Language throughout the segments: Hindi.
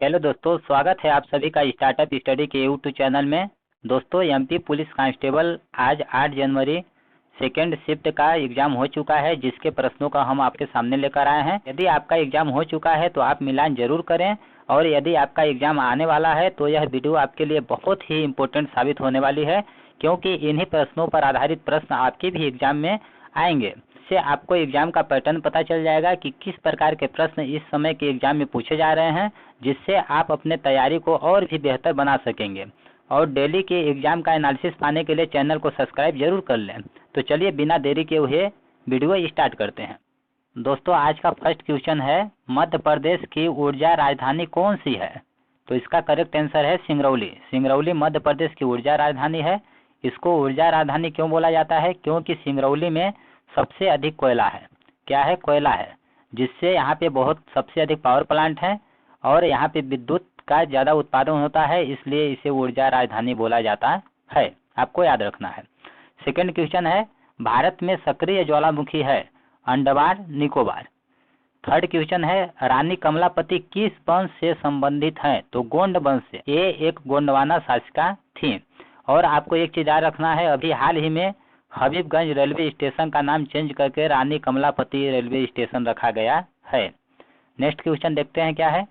हेलो दोस्तों, स्वागत है आप सभी का स्टार्टअप स्टडी के यूट्यूब चैनल में। दोस्तों, एमपी पुलिस कांस्टेबल आज 8 जनवरी सेकेंड शिफ्ट का एग्जाम हो चुका है, जिसके प्रश्नों का हम आपके सामने लेकर आए हैं। यदि आपका एग्जाम हो चुका है तो आप मिलान जरूर करें, और यदि आपका एग्जाम आने वाला है तो यह वीडियो आपके लिए बहुत ही इम्पोर्टेंट साबित होने वाली है, क्योंकि इन्हीं प्रश्नों पर आधारित प्रश्न आपके भी एग्जाम में आएंगे। इससे आपको एग्जाम का पैटर्न पता चल जाएगा कि किस प्रकार के प्रश्न इस समय के एग्जाम में पूछे जा रहे हैं, जिससे आप अपने तैयारी को और भी बेहतर बना सकेंगे। और डेली के एग्जाम का एनालिसिस पाने के लिए चैनल को सब्सक्राइब जरूर कर लें। तो चलिए बिना देरी के हुए वीडियो स्टार्ट करते हैं। दोस्तों, आज का फर्स्ट क्वेश्चन है, मध्य प्रदेश की ऊर्जा राजधानी कौन सी है? तो इसका करेक्ट आंसर है सिंगरौली। सिंगरौली मध्य प्रदेश की ऊर्जा राजधानी है। इसको ऊर्जा राजधानी क्यों बोला जाता है? क्योंकि सिंगरौली में सबसे अधिक कोयला है। क्या है? कोयला है, जिससे यहाँ पे बहुत सबसे अधिक पावर प्लांट है और यहाँ पे विद्युत का ज़्यादा उत्पादन होता है, इसलिए इसे ऊर्जा राजधानी बोला जाता है। आपको याद रखना है। सेकंड क्वेश्चन है, भारत में सक्रिय ज्वालामुखी है? अंडमान निकोबार। थर्ड क्वेश्चन है, रानी कमलापति किस वंश से संबंधित है? तो गोंड वंश से। ये एक गोंडवाना शासिका थी। और आपको एक चीज याद रखना है, अभी हाल ही में हबीबगंज रेलवे स्टेशन का नाम चेंज करके रानी कमलापति रेलवे स्टेशन रखा गया है। नेक्स्ट क्वेश्चन देखते हैं क्या है।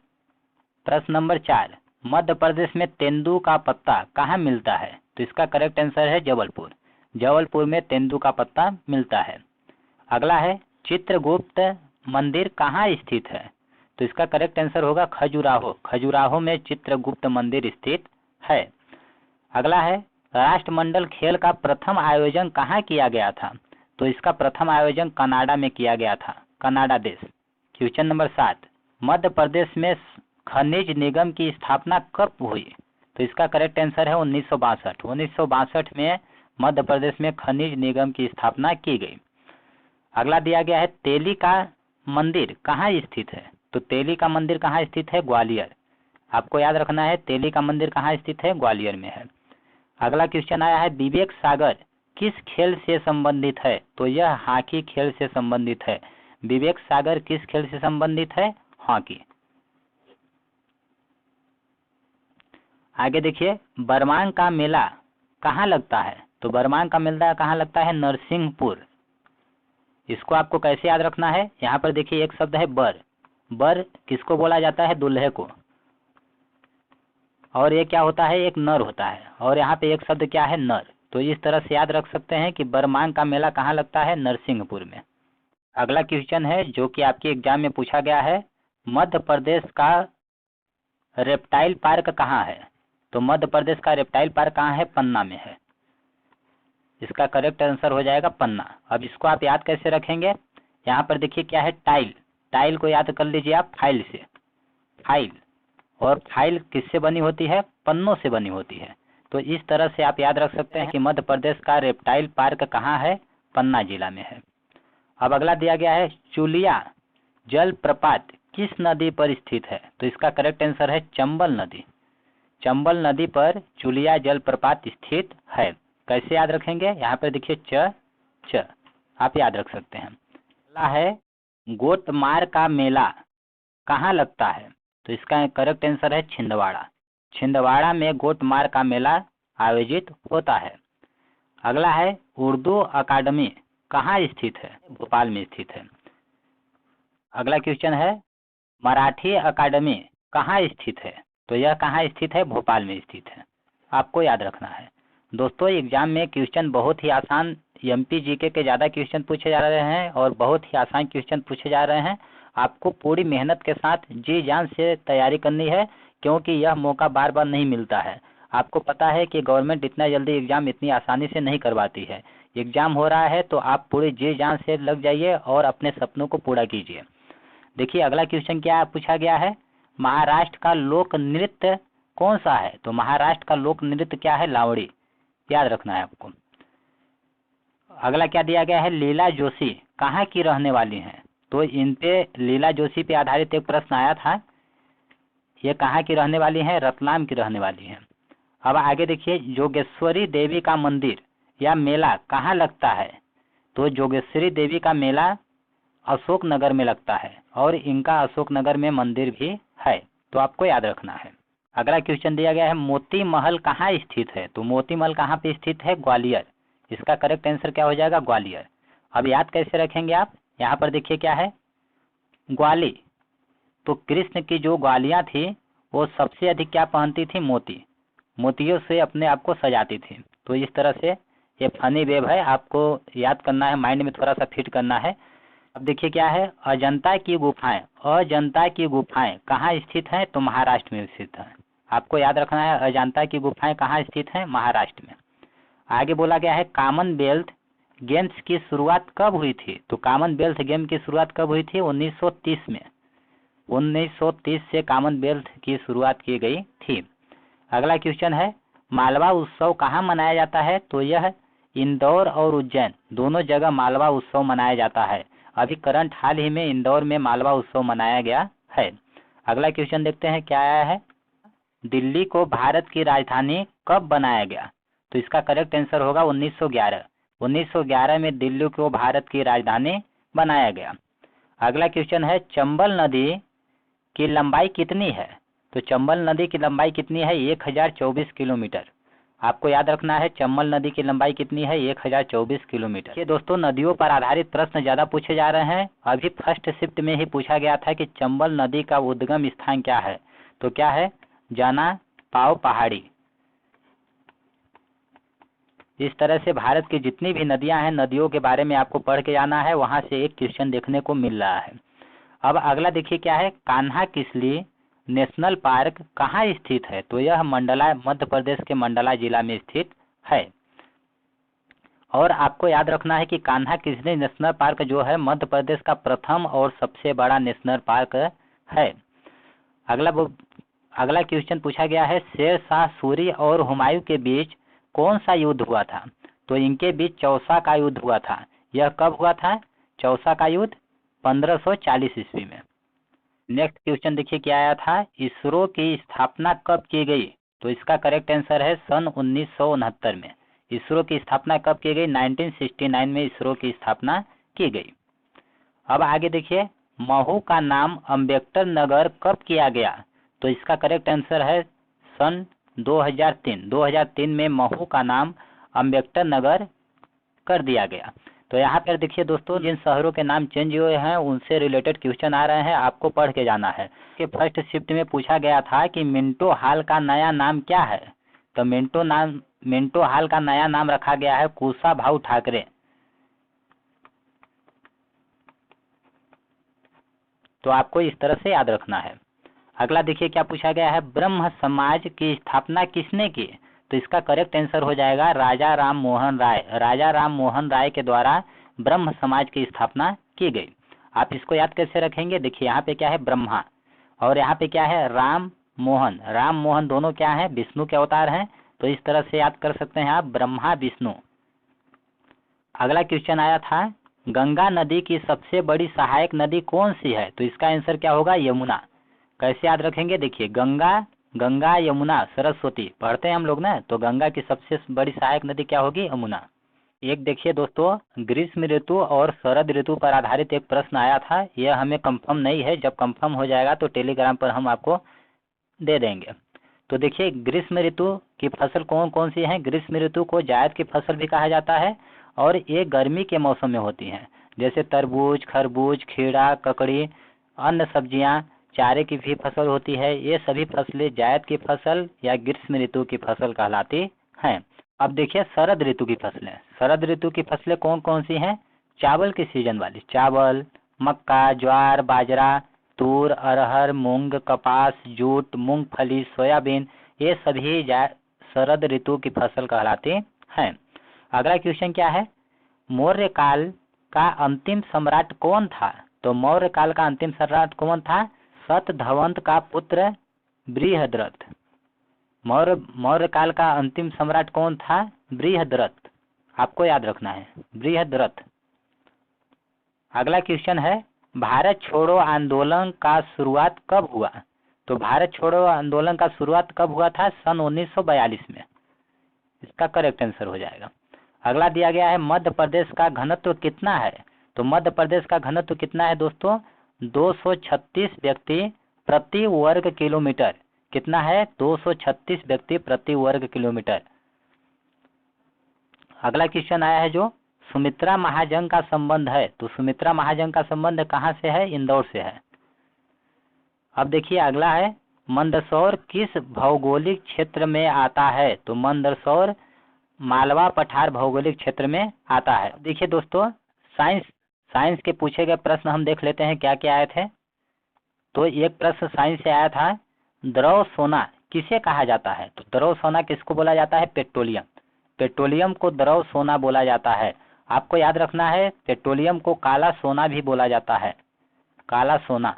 प्रश्न नंबर 4, मध्य प्रदेश में तेंदू का पत्ता कहाँ मिलता है? तो इसका करेक्ट आंसर है जबलपुर। जबलपुर में तेंदू का पत्ता मिलता है। अगला है, चित्रगुप्त मंदिर कहाँ स्थित है? तो इसका करेक्ट आंसर होगा खजुराहो। खजुराहो में चित्रगुप्त मंदिर स्थित है। अगला है, राष्ट्रमंडल खेल का प्रथम आयोजन कहाँ किया गया था? तो इसका प्रथम आयोजन कनाडा में किया गया था, कनाडा देश। क्वेश्चन नंबर 7, मध्य प्रदेश में खनिज निगम की स्थापना कब हुई? तो इसका करेक्ट आंसर है 1962। 1962 में मध्य प्रदेश में खनिज निगम की स्थापना की गई। अगला दिया गया है, तेली का मंदिर कहाँ स्थित है? तो तेली का मंदिर कहाँ स्थित है? ग्वालियर। आपको याद रखना है, तेली का मंदिर कहाँ स्थित है? ग्वालियर में है। अगला क्वेश्चन आया है, विवेक सागर किस खेल से संबंधित है? तो यह हॉकी खेल से संबंधित है। विवेक सागर किस खेल से संबंधित है? हॉकी। आगे देखिए, बरमांग का मेला कहाँ लगता है? तो बरमांग का मेला कहाँ लगता है? नरसिंहपुर। इसको आपको कैसे याद रखना है? यहाँ पर देखिए एक शब्द है बर। बर किसको बोला जाता है? दूल्हे को। और ये क्या होता है? एक नर होता है। और यहाँ पे एक शब्द क्या है? नर। तो इस तरह से याद रख सकते हैं कि बरमांग का मेला कहाँ लगता है? नरसिंहपुर में। अगला क्वेश्चन है जो कि आपके एग्जाम में पूछा गया है, मध्य प्रदेश का रेप्टाइल पार्क कहाँ है? तो मध्य प्रदेश का रेप्टाइल पार्क कहाँ है? पन्ना में है। इसका करेक्ट आंसर हो जाएगा पन्ना। अब इसको आप याद कैसे रखेंगे? यहाँ पर देखिए क्या है? टाइल। टाइल को याद कर लीजिए आप फाइल से। फाइल, और फाइल किससे बनी होती है? पन्नों से बनी होती है। तो इस तरह से आप याद रख सकते हैं कि मध्य प्रदेश का रेप्टाइल पार्क कहाँ है? पन्ना जिला में है। अब अगला दिया गया है, चुलिया जल प्रपात किस नदी पर स्थित है? तो इसका करेक्ट आंसर है चंबल नदी। चंबल नदी पर चुलिया जल प्रपात स्थित है। कैसे याद रखेंगे? यहाँ पर देखिए च आप याद रख सकते हैं। अगला है, गोटमार का मेला कहाँ लगता है? तो इसका करेक्ट आंसर है छिंदवाड़ा। छिंदवाड़ा में गोटमार का मेला आयोजित होता है। अगला है, उर्दू अकादमी कहाँ स्थित है? भोपाल में स्थित है। अगला क्वेश्चन है, मराठी अकादमी कहाँ स्थित है? तो यह कहाँ स्थित है? भोपाल में स्थित है। आपको याद रखना है। दोस्तों, एग्जाम में क्वेश्चन बहुत ही आसान, एमपी जीके के ज़्यादा क्वेश्चन पूछे जा रहे हैं और बहुत ही आसान क्वेश्चन पूछे जा रहे हैं। आपको पूरी मेहनत के साथ जी जान से तैयारी करनी है, क्योंकि यह मौका बार बार नहीं मिलता है। आपको पता है कि गवर्नमेंट इतना जल्दी एग्जाम इतनी आसानी से नहीं करवाती है। एग्जाम हो रहा है तो आप पूरी जी जान से लग जाइए और अपने सपनों को पूरा कीजिए। देखिए अगला क्वेश्चन क्या पूछा गया है, महाराष्ट्र का लोक नृत्य कौन सा है? तो महाराष्ट्र का लोक नृत्य क्या है? लावड़ी। याद रखना है आपको। अगला क्या दिया गया है, लीला जोशी कहाँ की रहने वाली हैं? तो इन पे लीला जोशी पे आधारित एक प्रश्न आया था। ये कहाँ की रहने वाली हैं? रतलाम की रहने वाली हैं। अब आगे देखिए, जोगेश्वरी देवी का मंदिर या मेला कहाँ लगता है? तो जोगेश्वरी देवी का मेला अशोक नगर में लगता है और इनका अशोक नगर में मंदिर भी है। तो आपको याद रखना है। अगला क्वेश्चन दिया गया है मोती महल कहाँ स्थित है, तो मोती महल कहाँ पे स्थित है, ग्वालियर। इसका करेक्ट आंसर क्या हो जाएगा, ग्वालियर। अब याद कैसे रखेंगे आप, यहाँ पर देखिए क्या है, ग्वाली, तो कृष्ण की जो ग्वालियां थी वो सबसे अधिक क्या पहनती थी, मोती, मोतियों से अपने आप को सजाती थी। तो इस तरह से ये फनी वेब है, आपको याद करना है, माइंड में थोड़ा सा फिट करना है। अब देखिए क्या है, अजंता की गुफाएं, अजंता की गुफाएं कहाँ स्थित हैं, तो महाराष्ट्र में स्थित है। आपको याद रखना है अजंता की गुफाएं कहाँ स्थित हैं, महाराष्ट्र में। आगे बोला गया है कॉमनवेल्थ गेम्स की शुरुआत कब हुई थी, तो कॉमनवेल्थ गेम की शुरुआत कब हुई थी, 1930 में। 1930 से कॉमनवेल्थ की शुरुआत की गई थी। अगला क्वेश्चन है मालवा उत्सव कहाँ मनाया जाता है, तो यह इंदौर और उज्जैन दोनों जगह मालवा उत्सव मनाया जाता है। अभी करंट हाल ही में इंदौर में मालवा उत्सव मनाया गया है। अगला क्वेश्चन देखते हैं क्या आया है, दिल्ली को भारत की राजधानी कब बनाया गया, तो इसका करेक्ट आंसर होगा 1911। 1911 में दिल्ली को भारत की राजधानी बनाया गया। अगला क्वेश्चन है चंबल नदी की लंबाई कितनी है, तो चंबल नदी की लंबाई कितनी है, 1024 किलोमीटर। आपको याद रखना है चंबल नदी की लंबाई कितनी है, 1024 किलोमीटर। ये दोस्तों नदियों पर आधारित प्रश्न ज्यादा पूछे जा रहे हैं। अभी फर्स्ट शिफ्ट में ही पूछा गया था कि चंबल नदी का उद्गम स्थान क्या है, तो क्या है, जाना पाव पहाड़ी। इस तरह से भारत की जितनी भी नदियां हैं, नदियों के बारे में आपको पढ़ के जाना है, वहां से एक क्वेश्चन देखने को मिल रहा है। अब अगला देखिए क्या है, कान्हा किसली नेशनल पार्क कहाँ स्थित है, तो यह मंडला, मध्य प्रदेश के मंडला जिला में स्थित है। और आपको याद रखना है कि कान्हा किसली नेशनल पार्क जो है मध्य प्रदेश का प्रथम और सबसे बड़ा नेशनल पार्क है। अगला क्वेश्चन पूछा गया है शेर शाह सूरी और हुमायूं के बीच कौन सा युद्ध हुआ था, तो इनके बीच चौसा का युद्ध हुआ था। यह कब हुआ था, चौसा का युद्ध 1540 ईस्वी में। नेक्स्ट क्वेश्चन देखिए क्या आया था, इसरो की स्थापना कब की गई, तो इसका करेक्ट आंसर है सन 1969 में। इसरो की स्थापना कब की गई, 1969 में इसरो की स्थापना की गई। अब आगे देखिए महू का नाम अम्बेडकर नगर कब किया गया, तो इसका करेक्ट आंसर है सन 2003। 2003 में महू का नाम अम्बेडकर नगर कर दिया गया। तो यहाँ पर देखिए दोस्तों जिन शहरों के नाम चेंज हुए हैं उनसे रिलेटेड क्वेश्चन आ रहे हैं, आपको पढ़ के जाना है। कि फर्स्ट शिफ्ट में पूछा गया था कि मिंटो हॉल का नया नाम क्या है, तो मिंटो हॉल का नया नाम रखा गया है कुशाभाऊ ठाकरे। तो आपको इस तरह से याद रखना है। अगला देखिए क्या पूछा गया है, ब्रह्म समाज की स्थापना किसने की, तो इसका करेक्ट आंसर हो जाएगा राजा राम मोहन राय। राजा राम मोहन राय के द्वारा ब्रह्म समाज की स्थापना की गई। आप इसको याद कैसे रखेंगे, देखिए यहाँ पे क्या है ब्रह्मा और यहाँ पे क्या है राम मोहन। राम मोहन दोनों क्या है, विष्णु के अवतार हैं, तो इस तरह से याद कर सकते हैं आप ब्रह्मा विष्णु। अगला क्वेश्चन आया था गंगा नदी की सबसे बड़ी सहायक नदी कौन सी है, तो इसका आंसर क्या होगा, यमुना। कैसे याद रखेंगे, देखिए गंगा यमुना सरस्वती पढ़ते हैं हम लोग ना, तो गंगा की सबसे बड़ी सहायक नदी क्या होगी, यमुना। एक देखिए दोस्तों ग्रीष्म ऋतु और शरद ऋतु पर आधारित एक प्रश्न आया था, यह हमें कंफर्म नहीं है, जब कंफर्म हो जाएगा तो टेलीग्राम पर हम आपको दे देंगे। तो देखिए ग्रीष्म ऋतु की फसल कौन कौन सी है, ग्रीष्म ऋतु को जायद की फसल भी कहा जाता है और ये गर्मी के मौसम में होती हैं, जैसे तरबूज, खरबूज, खीरा, ककड़ी, अन्य सब्जियां, चारे की भी फसल होती है। ये सभी फसलें जायद की फसल या ग्रीष्म ऋतु की फसल कहलाती हैं। अब देखिए शरद ऋतु की फसलें, शरद ऋतु की फसलें कौन कौन सी हैं, चावल की सीजन वाली, चावल, मक्का, ज्वार, बाजरा, तूर, अरहर, मूंग, कपास, जूट, मूंगफली, सोयाबीन, ये सभी शरद ऋतु की फसल कहलाती हैं। अगला क्वेश्चन क्या है, मौर्य काल का अंतिम सम्राट कौन था, तो मौर्य काल का अंतिम सम्राट कौन था, सतधवंत का पुत्र बृहद्रथ। मौर्य काल का अंतिम सम्राट कौन था, बृहद्रथ। आपको याद रखना है बृहद्रथ। अगला क्वेश्चन है भारत छोड़ो आंदोलन का शुरुआत कब हुआ, तो भारत छोड़ो आंदोलन का शुरुआत कब हुआ था, सन 1942 में। इसका करेक्ट आंसर हो जाएगा। अगला दिया गया है मध्य प्रदेश का घनत्व कितना है, तो मध्य प्रदेश का घनत्व कितना है दोस्तों, 236 व्यक्ति प्रति वर्ग किलोमीटर। कितना है? 236 व्यक्ति प्रति वर्ग किलोमीटर। अगला क्वेश्चन आया है जो सुमित्रा महाजन का संबंध है, तो सुमित्रा महाजन का संबंध कहाँ से है? इंदौर से है। अब देखिए अगला है मंदसौर किस भौगोलिक क्षेत्र में आता है? तो मंदसौर मालवा पठार भौगोलिक क्षेत्र में आता है। देखिए दोस्तों, साइंस के पूछे गए प्रश्न हम देख लेते हैं क्या क्या आए थे। तो एक प्रश्न साइंस से आया था, द्रव सोना किसे कहा जाता है? तो द्रव सोना किसको बोला जाता है? पेट्रोलियम। पेट्रोलियम को द्रव सोना बोला जाता है। आपको याद रखना है, पेट्रोलियम को काला सोना भी बोला जाता है, काला सोना।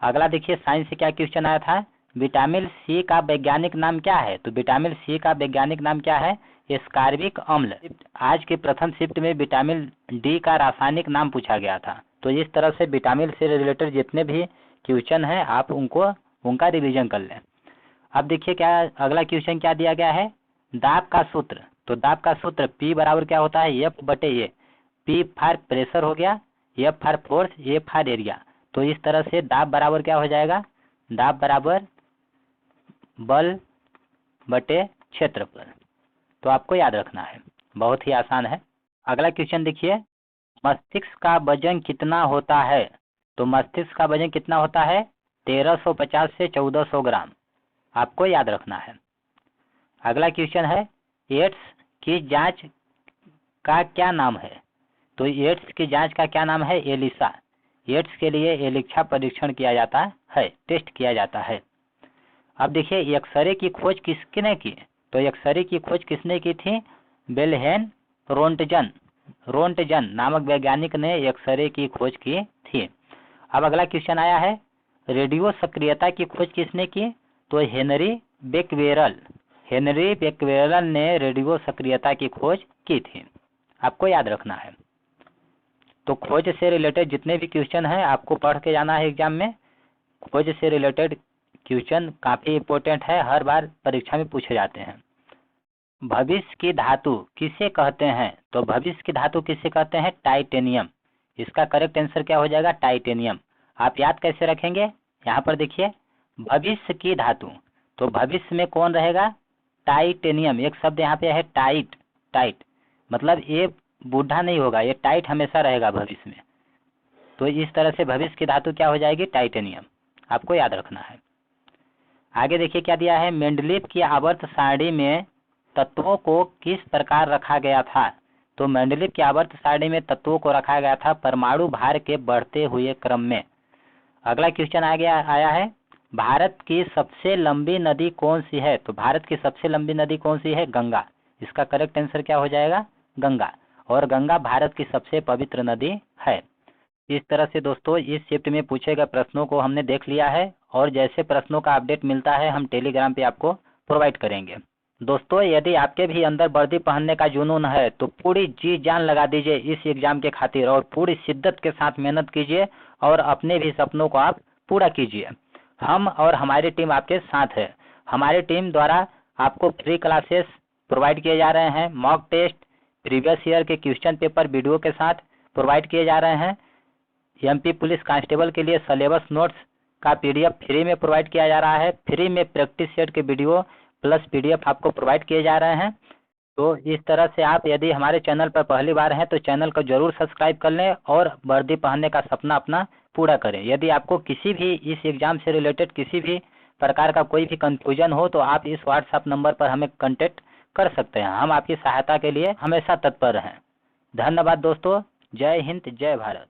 अगला देखिए साइंस से क्या क्वेश्चन आया था, विटामिन सी का वैज्ञानिक नाम क्या है? तो विटामिन सी का वैज्ञानिक नाम क्या है? एस्कॉर्बिक अम्ल। आज के प्रथम शिफ्ट में विटामिन डी का रासायनिक नाम पूछा गया था। तो इस तरह से विटामिन से रिलेटेड जितने भी क्वेश्चन हैं आप उनका रिवीजन कर लें। अब देखिए क्या अगला क्वेश्चन क्या दिया गया है, दाब का सूत्र। तो दाब का सूत्र P बराबर क्या होता है? F/A। P फॉर प्रेशर हो गया, F for force, A for area. तो इस तरह से दाब बराबर क्या हो जाएगा? दाब बराबर बल बटे क्षेत्रफल। तो आपको याद रखना है, बहुत ही आसान है। अगला क्वेश्चन देखिए, मस्तिष्क का वजन कितना होता है? तो मस्तिष्क का वजन कितना होता है? 1350 से 1400 ग्राम। आपको याद रखना है। अगला क्वेश्चन है, एड्स की जांच का क्या नाम है? तो एड्स की जांच का क्या नाम है? एलिसा। एड्स के लिए एलिसा परीक्षण किया जाता है, टेस्ट किया जाता है। अब देखिए एक्सरे की खोज किसने की? तो एक्सरे की खोज किसने की थी? विल्हेल्म रोंटगन नामक वैज्ञानिक ने एक्सरे की खोज की थी। अब अगला क्वेश्चन आया है, रेडियो सक्रियता की खोज किसने की? तो हेनरी बेक्वेरेल ने रेडियो सक्रियता की खोज की थी। आपको याद रखना है। तो खोज से रिलेटेड जितने भी क्वेश्चन हैं आपको पढ़ के जाना है एग्जाम में। खोज से रिलेटेड क्वेश्चन काफी इंपॉर्टेंट है, हर बार परीक्षा में पूछे जाते हैं। भविष्य की धातु किसे कहते हैं? तो भविष्य की धातु किसे कहते हैं? टाइटेनियम। इसका करेक्ट आंसर क्या हो जाएगा? टाइटेनियम। आप याद कैसे रखेंगे? यहाँ पर देखिए भविष्य की धातु, तो भविष्य में कौन रहेगा? टाइटेनियम। एक शब्द यहाँ पे है टाइट, मतलब ये बूढ़ा नहीं होगा, ये टाइट हमेशा रहेगा भविष्य में। तो इस तरह से भविष्य की धातु क्या हो जाएगी? टाइटेनियम। आपको याद रखना है। आगे देखिए क्या दिया है, मेंडलीव की आवर्त सारणी में तत्वों को किस प्रकार रखा गया था? तो मेंडलीव की आवर्त सारणी में तत्वों को रखा गया था परमाणु भार के बढ़ते हुए क्रम में। अगला क्वेश्चन आया है, भारत की सबसे लंबी नदी कौन सी है? तो भारत की सबसे लंबी नदी कौन सी है? गंगा। इसका करेक्ट आंसर क्या हो जाएगा? गंगा। और गंगा भारत की सबसे पवित्र नदी है। इस तरह से दोस्तों इस शिफ्ट में पूछे गए प्रश्नों को हमने देख लिया है, और जैसे प्रश्नों का अपडेट मिलता है हम टेलीग्राम पे आपको प्रोवाइड करेंगे। दोस्तों यदि आपके भी अंदर वर्दी पहनने का जुनून है तो पूरी जी जान लगा दीजिए इस एग्जाम के खातिर, और पूरी शिद्दत के साथ मेहनत कीजिए और अपने भी सपनों को आप पूरा कीजिए। हम और हमारी टीम आपके साथ है। हमारी टीम द्वारा आपको फ्री क्लासेस प्रोवाइड किए जा रहे हैं, मॉक टेस्ट, प्रीवियस ईयर के क्वेश्चन पेपर वीडियो के साथ प्रोवाइड किए जा रहे हैं। एमपी पुलिस कांस्टेबल के लिए सिलेबस नोट्स का पीडीएफ फ्री में प्रोवाइड किया जा रहा है। फ्री में प्रैक्टिस सेट के वीडियो प्लस पीडीएफ आपको प्रोवाइड किए जा रहे हैं। तो इस तरह से आप यदि हमारे चैनल पर पहली बार हैं तो चैनल को जरूर सब्सक्राइब कर लें और वर्दी पहनने का सपना अपना पूरा करें। यदि आपको किसी भी इस एग्जाम से रिलेटेड किसी भी प्रकार का कोई भी कंफ्यूजन हो तो आप इस व्हाट्सएप नंबर पर हमें कांटेक्ट कर सकते हैं। हम आपकी सहायता के लिए हमेशा तत्पर हैं। धन्यवाद दोस्तों। जय हिंद, जय भारत।